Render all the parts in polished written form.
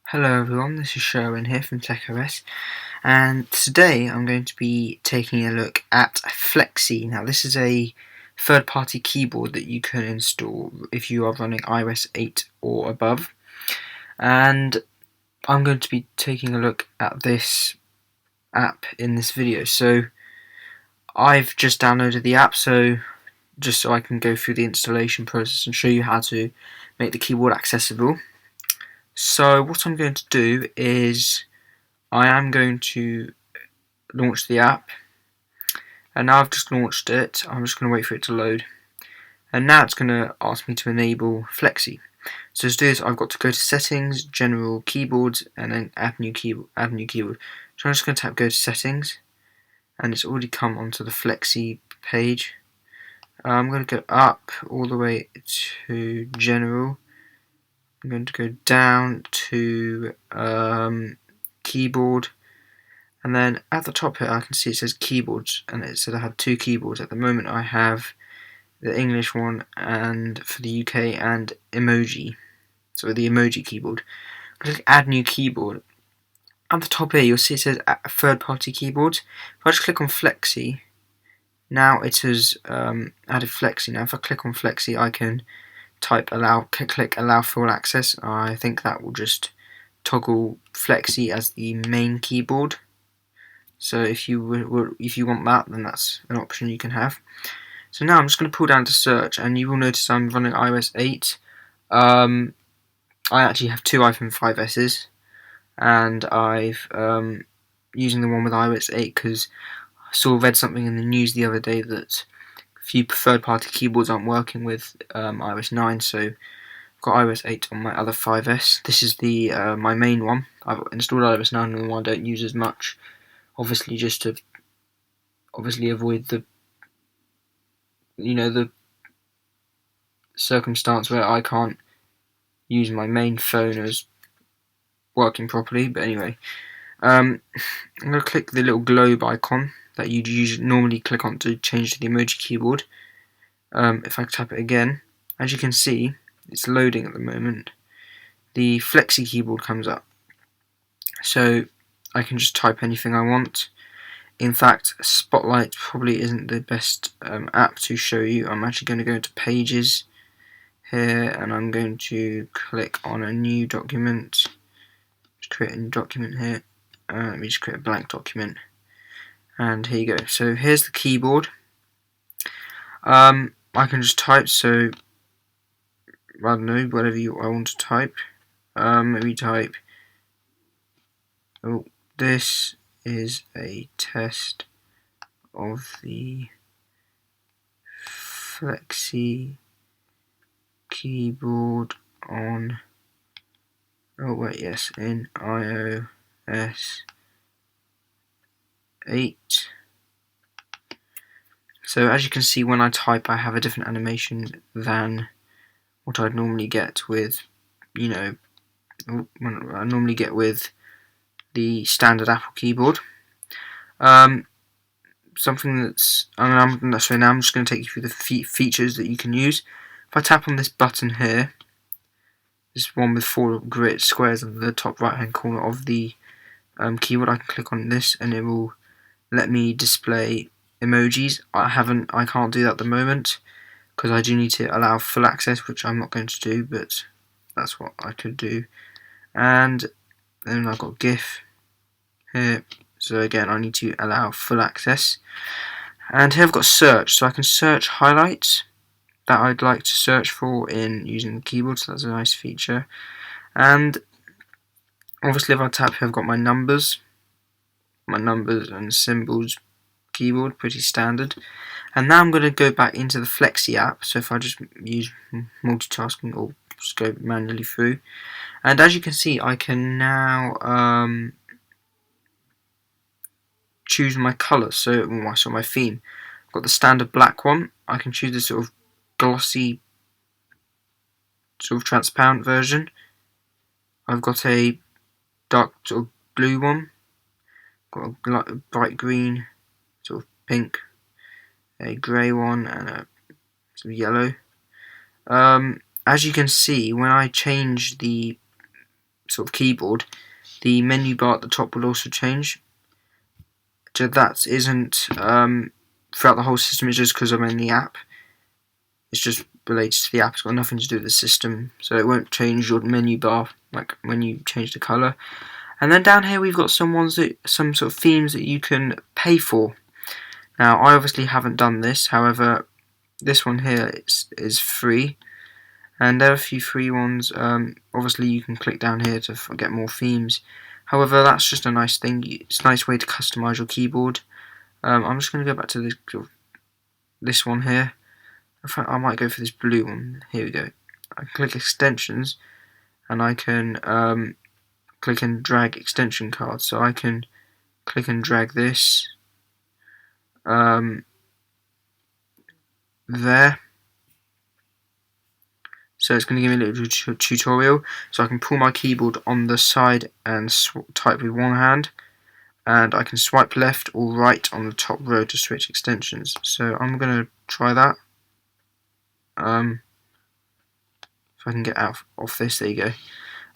Hello everyone, this is Sherwin here from TechOS, and today I'm going to be taking a look at Fleksy. Now this is a third-party keyboard that you can install if you are running iOS 8 or above, and I'm going to be taking a look at this app in this video. So I've just downloaded the app just so I can go through the installation process and show you how to make the keyboard accessible. So what I'm going to do is I am going to launch the app, and now I've just launched it. I'm just going to wait for it to load, and now it's going to ask me to enable Fleksy. So to do this, I've got to go to Settings, General, Keyboards, and then Add New Keyboard. So I'm just going to tap Go to Settings, and it's already come onto the Fleksy page. I'm going to go up all the way to General. I'm going to go down to Keyboard, and then at the top here I can see it says Keyboards, and it said I have two keyboards. At the moment I have the English one and for the UK and emoji, so the emoji keyboard. Click Add New Keyboard. At the top here you'll see it says Third Party Keyboards. If I just click on Fleksy, now it has added Fleksy. Now if I click on Fleksy I can type click allow full access. I think that will just toggle Fleksy as the main keyboard. So if you want that, then that's an option you can have. So now I'm just going to pull down to search, and you will notice I'm running iOS 8. I actually have two iPhone 5Ss, and I've using the one with iOS 8 because I read something in the news the other day that a few third-party keyboards aren't working with iOS 9, so I've got iOS 8 on my other 5S. This is the my main one. I've installed iOS 9 on the one I don't use as much, obviously just to avoid the the circumstance where I can't use my main phone as working properly. But anyway, I'm going to click the little globe icon that you'd normally click on to change to the emoji keyboard. If I tap it again, as you can see, it's loading at the moment. The Fleksy keyboard comes up, so I can just type anything I want. In fact, Spotlight probably isn't the best app to show you. I'm actually going to go into Pages here, and I'm going to click on a new document. Just create a new document here. Let me just create a blank document, and here you go. So here's the keyboard. I can just type, so I don't know, whatever I want to type. Maybe type, oh, this is a test of the Fleksy keyboard on, in iOS 8. So as you can see, when I type I have a different animation than what I'd normally get with, when I normally get with the standard Apple keyboard. Something that's, so now I'm just going to take you through the features that you can use. If I tap on this button here, this one with 4 grid squares on the top right hand corner of the keyboard, I can click on this and it will let me display emojis. I can't do that at the moment because I do need to allow full access, which I'm not going to do, but that's what I could do. And then I've got GIF here, so again I need to allow full access. And here I've got search, so I can search highlights that I'd like to search for in using the keyboard, so that's a nice feature. And obviously if I tap here I've got my numbers and symbols keyboard, pretty standard. And now I'm going to go back into the Fleksy app, so if I just use multitasking or just go manually through, and as you can see I can now choose my colour, so my theme. I've got the standard black one. I can choose this sort of glossy, sort of transparent version. I've got a dark sort of blue one, got a bright green, sort of pink, a grey one, and a sort of yellow. As you can see, when I change the sort of keyboard, the menu bar at the top will also change. So that isn't throughout the whole system, it's just because I'm in the app. It's just related to the app, it's got nothing to do with the system, so it won't change your menu bar like when you change the colour. And then down here we've got some sort of themes that you can pay for. Now I obviously haven't done this, however this one here is free, and there are a few free ones. Obviously you can click down here to get more themes. However, that's just a nice thing. It's a nice way to customise your keyboard. I'm just going to go back to this one here. In fact, I might go for this blue one. Here we go. I can click extensions, and I can click and drag extension cards. So I can click and drag this there. So it's going to give me a little tutorial. So I can pull my keyboard on the side and type with one hand, and I can swipe left or right on the top row to switch extensions. So I'm going to try that. If I can get out off this, there you go.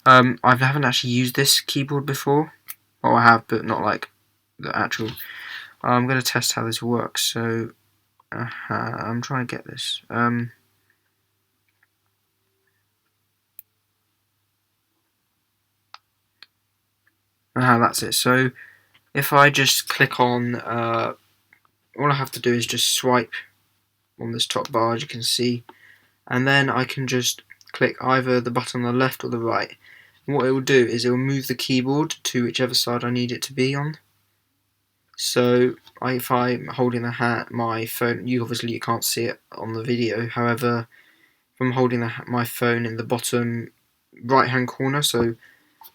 I haven't actually used this keyboard before. Well, I have, but not like the actual. I'm going to test how this works. So I'm trying to get this. That's it. So if I just click on, all I have to do is just swipe on this top bar, as you can see, and then I can just click either the button on the left or the right. And what it will do is it will move the keyboard to whichever side I need it to be on. So if I'm holding my phone, obviously you can't see it on the video. However, if I'm holding my phone in the bottom right hand corner, so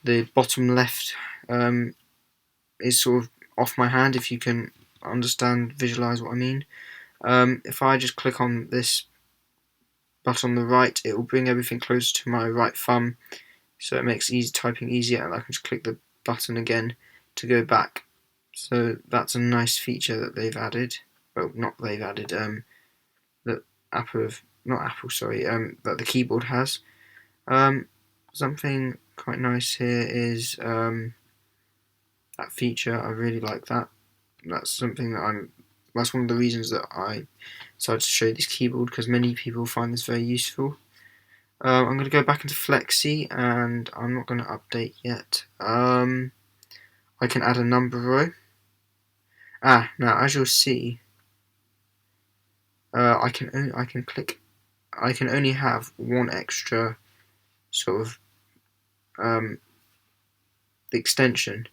the bottom left is sort of off my hand, if you can visualize what I mean. If I just click on this button on the right, it will bring everything closer to my right thumb, so it makes typing easier, and I can just click the button again to go back. So that's a nice feature that they've added. Well, not they've added, that that the keyboard has. Something quite nice here is that feature. I really like that. That's something that that's one of the reasons that I decided to show this keyboard, because many people find this very useful. I'm going to go back into Fleksy, and I'm not going to update yet. I can add a number row. Now as you'll see, I can only have one extra sort of extension.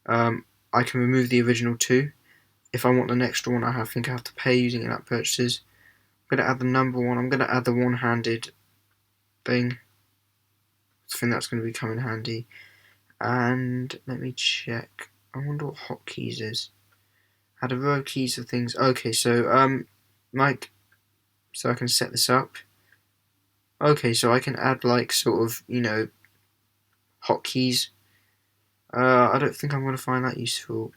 I can remove the original two. If I want an extra one, I think I have to pay using in-app purchases. I'm going to add the number one. I'm going to add the one-handed thing. I think that's going to come in handy. And let me check. I wonder what hotkeys is. Add a row of keys for things. Okay, so so I can set this up. Okay, so I can add sort of hotkeys. I don't think I'm going to find that useful.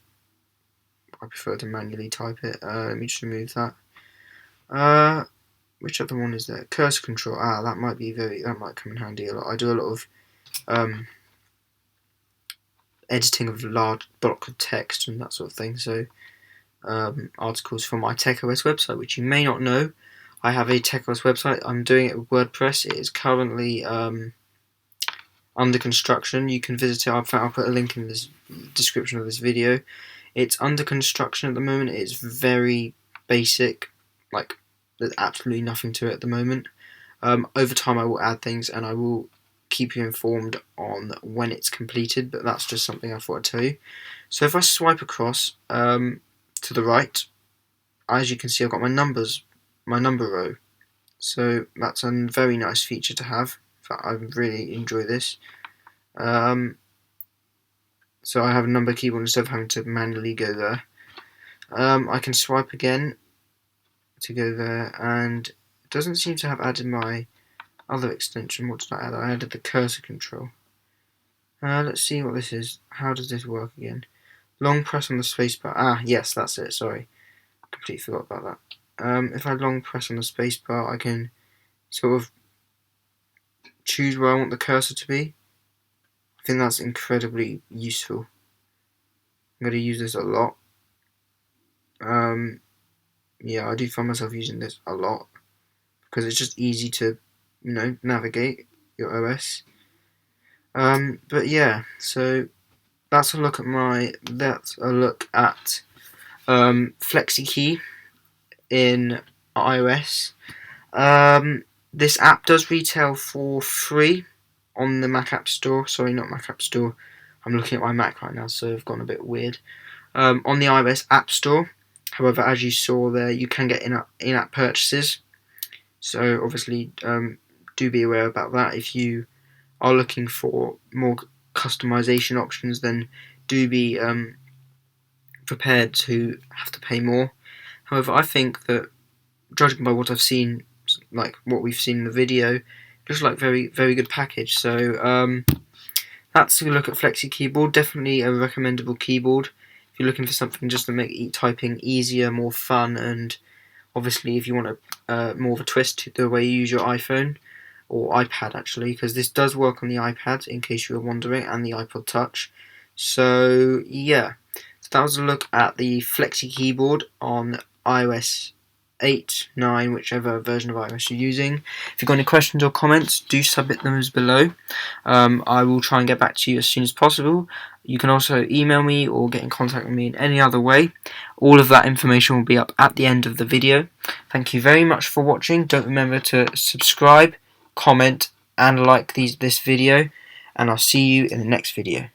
I prefer to manually type it. Let me just remove that. Which other one is there? Cursor control. That might come in handy a lot. I do a lot of editing of large block of text and that sort of thing. So articles from my TechOS website, which you may not know. I have a TechOS website. I'm doing it with WordPress. It is currently under construction. You can visit it. I'll put a link in the description of this video. It's under construction at the moment. It's very basic. There's absolutely nothing to it at the moment. Over time I will add things, and I will keep you informed on when it's completed, but that's just something I thought I'd tell you. So if I swipe across to the right, as you can see, I've got my number row. So that's a very nice feature to have. In fact, I really enjoy this. So I have a number keyboard instead of having to manually go there. I can swipe again to go there, and it doesn't seem to have added my other extension. What did I add? I added the cursor control. Let's see what this is. How does this work again? Long press on the spacebar. Yes, that's it. Sorry, completely forgot about that. If I long press on the spacebar, I can sort of choose where I want the cursor to be. I think that's incredibly useful. I'm going to use this a lot. Yeah, I do find myself using this a lot because it's just easy to, navigate your OS. But yeah, so that's a look at Fleksy key in iOS. This app does retail for free on the Mac App Store. Sorry, not Mac App Store. I'm looking at my Mac right now, so I've gone a bit weird. On the iOS App Store. However, as you saw there, you can get in-app purchases. So obviously, do be aware about that. If you are looking for more customization options, then do be prepared to have to pay more. However, I think that, judging by what I've seen, like what we've seen in the video, looks like very good package. So that's a look at Fleksy keyboard. Definitely a recommendable keyboard if you're looking for something just to make typing easier, more fun, and obviously if you want more of a twist to the way you use your iPhone or iPad, actually, because this does work on the iPad in case you were wondering, and the iPod Touch. So yeah, so that was a look at the Fleksy keyboard on iOS 8, 9, whichever version of iOS you're using. If you've got any questions or comments, do submit them below. I will try and get back to you as soon as possible. You can also email me or get in contact with me in any other way. All of that information will be up at the end of the video. Thank you very much for watching. Don't remember to subscribe, comment, and like this video, and I'll see you in the next video.